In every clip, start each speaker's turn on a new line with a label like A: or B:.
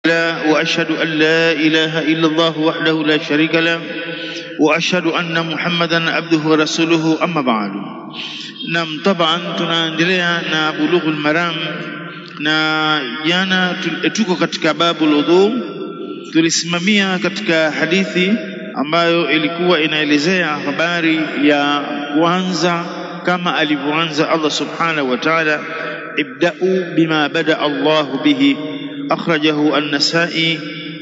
A: وأشهد أن لا إله إلا الله وحده لا شريك له وأشهد أن محمدا عبده ورسوله أما بعد. Naam, taban tunaendelea na Bulughul Maram, na jana tuko katika babul udhu. Tulisimamia katika hadithi ambayo ilikuwa inaelezea habari ya kuanza kama alivyoanza Allah subhanahu wa ta'ala, ibda'u bima bada Allah bihi, akhrajahu an-Nasa'i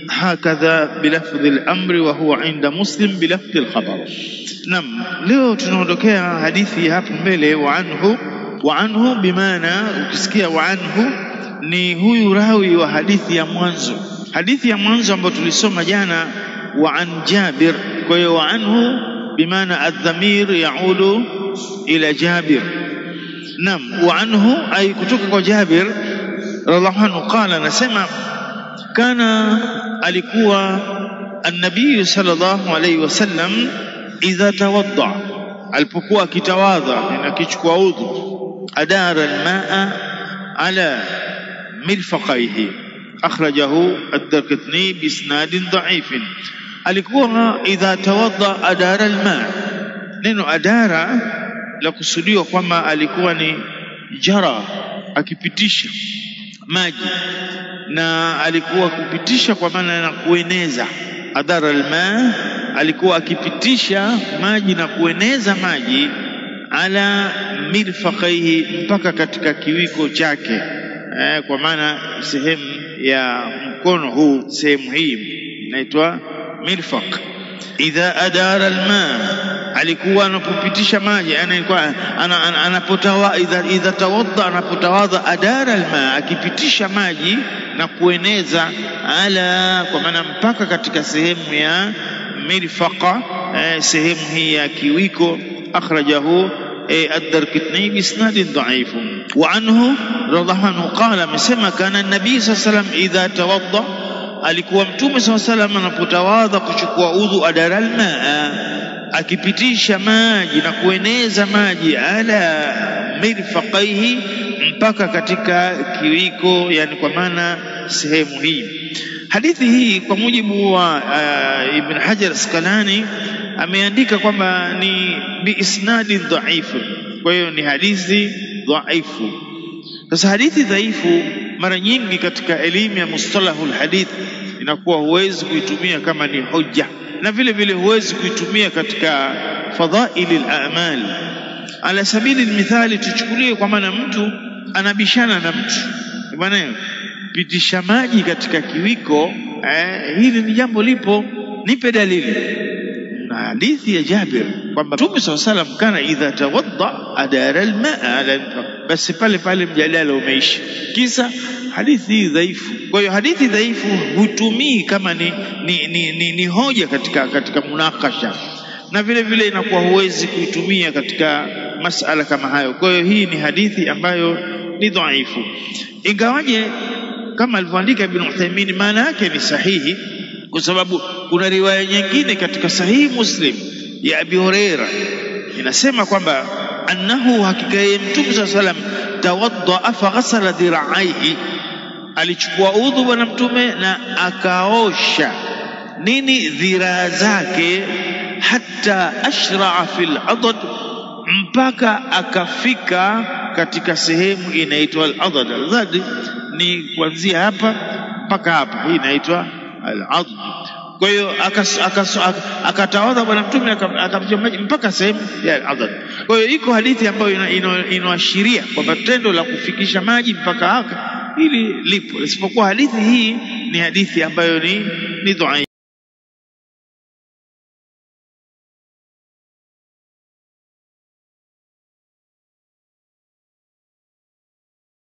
A: hakadha bilafdhi al-amri wa huwa inda Muslim bilafdhi al-khabar. Naam, leo tunaondokea hadithi hapo mbele, wa anhu bimaana, ukisikia wa anhu ni huyu rawi wa hadithi ya mwanzo. Hadithi ya mwanzo ambayo tulisoma jana wa an Jabir. Kwa hiyo wa anhu bimaana adh-dhamir yaudu ila Jabir. Naam, wa anhu ay kutoka kwa Jabir radhiallahu anhu qala, nasema kana alikuwa an-nabii sallallahu alayhi wasallam idha tawadda, alipokuwa akitawadha na akichukua udhu, adara al-ma'a ala mirfaqaihi, akhrajahu ad-Darqutni bi isnadin dha'if. Alikuwa idha tawadda adara al-ma', neno adara la kusudiwa kwamba alikuwa ni jara, akipitisha maji, na alikuwa kupitisha kwa maana na kueneza. Adara al-ma', alikuwa akipitisha maji na kueneza maji, ala mirfaqaihi, mpaka katika kiwiko chake, kwa maana sehemu ya mkono huu, sehemu hii inaitwa mirfaq. Idha adara al-ma', alikuwa anapopitisha maji, alikuwa anapotawa idha tawadda, anapotawadha, adara al-ma', akipitisha maji na kueneza, ala, kwa maana mpaka katika sehemu ya mirfaqa, sehemu hii ya kiwiko. Akhrajahu ad-Darqutni bi isnadin dha'if. Wa anhu radhiallahu anhu qala, amesema kana an-nabii sallallahu alayhi wasallam idha tawadda, alikuwa mtume sallallahu alayhi wasallam anapotawadha kuchukua udhu, adara al-ma'a, akipitisha maji na kueneza maji, ala mirfaqaihi, mpaka katika kiwiko, yani kwa maana sehemu hii. Hadithi hii kwa mujibu wa Ibn Hajar Asqalani ameandika kwamba ni bi isnadi dhaifu, kwa hiyo ni hadithi dhaifu. Sasa hadithi dhaifu mara nyingi katika elimu ya mustalahul hadith inakuwa huwezi kuitumia kama ni hoja, na vile vile huwezi kuitumia katika fadhailil a'mal. Ala sabili almithali, tuchukulie kwa maana mtu anabishana na mtu, bwana pitisha maji katika kiwiko, hili ni jambo lipo, nipe dalili. Na hadithi ya Jabir kwamba Mtume sallallahu alayhi wasallam kana idha tawadda adara al-ma'a ala, basi pale pale mjadala umeisha, kisa hadithi hii dhaifu. Kwa hiyo hadithi dhaifu hutumii kama ni hoja katika munakasha, na vile vile inakuwa huwezi kuitumia katika masala kama hayo. Kwa hiyo hii ni hadithi ambayo ni dhaifu, ingawaje kama alivyoandika Ibn Uthaymeen maana yake ni sahihi, kwa sababu kuna riwaya nyingine katika sahihi Muslim ya Abi Huraira inasema kwamba annahu, hakika yeye Mtume sallallahu alayhi wasallam tawadda fa ghasala dhira'aihi, alichukua udhu bwana Mtume na akaosha nini, dhiraa zake, hatta ashra'a fil adad, mpaka akafika katika sehemu inaitwa al-adad. Al-adad ni kuanzia hapa mpaka hapa, hii inaitwa al-adad. Kwa hiyo akatawadha bwana Mtume akapitisha maji mpaka sehemu ya al-adad. Kwa hiyo iko hadithi ambayo inaashiria kwamba tendo la kufikisha maji mpaka haka hili lipo, isipokuwa hadithi hii ni hadithi ambayo ni dhaifu.